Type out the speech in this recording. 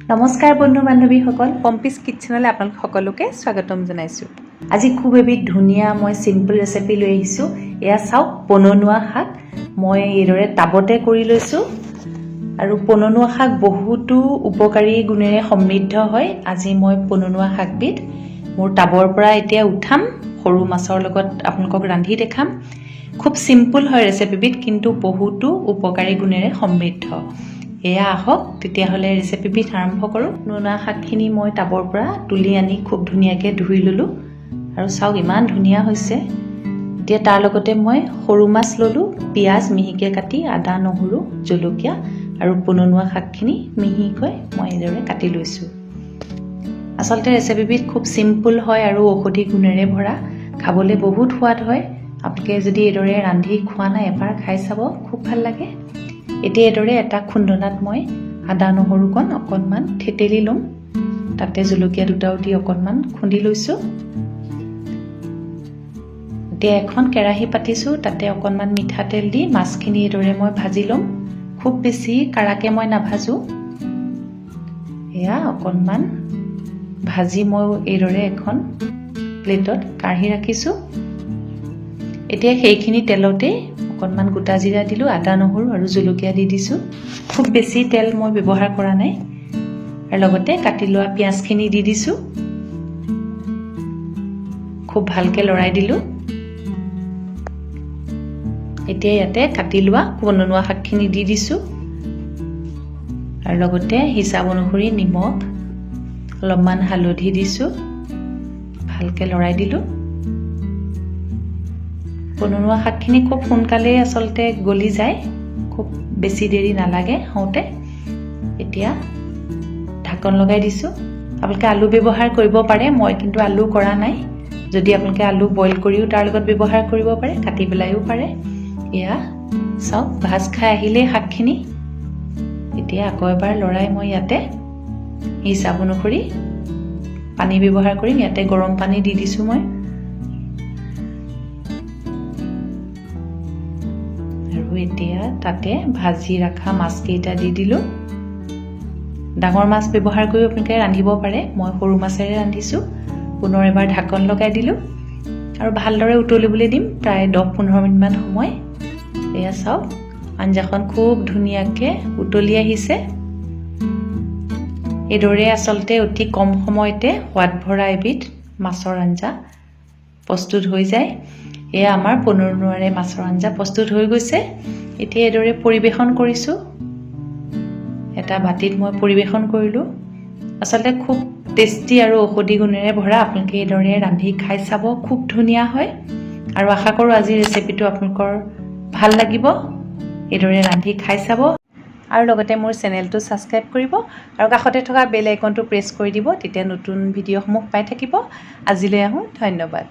নমস্কাৰ বন্ধু বান্ধৱীসকল, পম্পিছ কিটচেনলৈ আপোনালোক সকলোকে স্বাগতম জনাইছোঁ। আজি খুব এবিধ ধুনীয়া মই চিম্পল ৰেচিপি লৈ আহিছোঁ। এয়া চাওক, পননুৱা শাক মই এইদৰে টাবতে কৰি লৈছোঁ। আৰু পননুৱা শাক বহুতো উপকাৰী গুণেৰে সমৃদ্ধ হয়। আজি মই পননুৱা শাকবিধ মোৰ টাবৰ পৰা এতিয়া উঠাম, সৰু মাছৰ লগত আপোনালোকক ৰান্ধি দেখাম। খুব চিম্পল হয় ৰেচিপিবিধ, কিন্তু বহুতো উপকাৰী গুণেৰে সমৃদ্ধ। এয়া আহক তেতিয়াহ'লে ৰেচিপিবিধ আৰম্ভ কৰোঁ। পননুৱা শাকখিনি মই টাবৰ পৰা তুলি আনি খুব ধুনীয়াকৈ ধুই ল'লোঁ আৰু চাওক ইমান ধুনীয়া হৈছে। এতিয়া তাৰ লগতে মই সৰু মাছ ল'লোঁ, পিঁয়াজ মিহিকৈ কাটি, আদা নহৰু জলকীয়া আৰু পননুৱা শাকখিনি মিহিকৈ মই এইদৰে কাটি লৈছোঁ। আচলতে ৰেচিপিবিধ খুব চিম্পল হয় আৰু ঔষধি গুণেৰে ভৰা, খাবলৈ বহুত সোৱাদ হয়। আপোনালোকে যদি এইদৰে ৰান্ধি খোৱা নাই এবাৰ খাই চাব, খুব ভাল লাগে। এতিয়া এইদৰে এটা খুন্দনাত মই আদা নহৰুকণ অকণমান থেতেলি ল'ম, তাতে জলকীয়া দুটাও দি অকণমান খুন্দি লৈছোঁ। এতিয়া এখন কেৰাহী পাতিছোঁ, তাতে অকণমান মিঠাতেল দি মাছখিনি এইদৰে মই ভাজি ল'ম। খুব বেছি কাৰাকৈ মই নাভাজোঁ। এয়া অকণমান ভাজি মই এইদৰে এখন প্লেটত কাঢ়ি ৰাখিছোঁ। এতিয়া সেইখিনি তেলতেই অকণমান গোটা জিৰা দিলোঁ, আদা নহৰু আৰু জলকীয়া দি দিছোঁ। খুব বেছি তেল মই ব্যৱহাৰ কৰা নাই। আৰু লগতে কাটি লোৱা পিঁয়াজখিনি দি দিছোঁ। খুব ভালকৈ লৰাই দিলোঁ। এতিয়া ইয়াতে কাটি লোৱা পননুৱা শাকখিনি দি দিছোঁ আৰু লগতে হিচাপ অনুসৰি নিমখ, অলপমান হালধি দিছোঁ। ভালকৈ লৰাই দিলোঁ। পননুৱা শাকখিনি খুব সোনকালেই আচলতে গলি যায়, খুব বেছি দেৰি নালাগে হওঁতে। এতিয়া ঢাকন লগাই দিছোঁ। আপোনালোকে আলু ব্যৱহাৰ কৰিব পাৰে, মই কিন্তু আলু কৰা নাই। যদি আপোনালোকে আলু বইল কৰিও তাৰ লগত ব্যৱহাৰ কৰিব পাৰে, কাটি পেলাইও পাৰে। এয়া চাওক, ভাজ খাই আহিলেই শাকখিনি। এতিয়া আকৌ এবাৰ লৰাই মই ইয়াতে হিচাপ অনুসৰি পানী ব্যৱহাৰ কৰিম। ইয়াতে গৰম পানী দি দিছোঁ মই। আৰু এতিয়া তাতে ভাজি ৰখা মাছকেইটা দি দিলোঁ। ডাঙৰ মাছ ব্যৱহাৰ কৰিও আপোনালোকে ৰান্ধিব পাৰে, মই সৰু মাছেৰে ৰান্ধিছোঁ। পুনৰ এবাৰ ঢাকন লগাই দিলোঁ আৰু ভালদৰে উতলিবলৈ দিম প্ৰায় 10-15 মিনিটমান সময়। এয়া চাওক, আঞ্জাখন খুব ধুনীয়াকৈ উতলি আহিছে। এইদৰে আচলতে অতি কম সময়তে সোৱাদ ভৰা এবিধ মাছৰ আঞ্জা প্ৰস্তুত হৈ যায়। এয়া আমাৰ পননুৱাৰে মাছৰ আঞ্জা প্ৰস্তুত হৈ গৈছে। এতিয়া এইদৰে পৰিৱেশন কৰিছোঁ। এটা বাতিত মই পৰিৱেশন কৰিলোঁ। আচলতে খুব টেষ্টি আৰু ঔষধি গুণেৰে ভৰা। আপোনালোকে এইদৰে ৰান্ধি খাই চাব, খুব ধুনীয়া হয়। আৰু আশা কৰোঁ আজিৰ ৰেচিপিটো আপোনালোকৰ ভাল লাগিব। এইদৰে ৰান্ধি খাই চাব আৰু লগতে মোৰ চেনেলটো ছাবস্ক্ৰাইব কৰিব আৰু কাষতে থকা বেল আইকনটো প্ৰেছ কৰি দিব, তেতিয়া নতুন ভিডিঅ'সমূহ পাই থাকিব। আজিলৈ আহোঁ, ধন্যবাদ।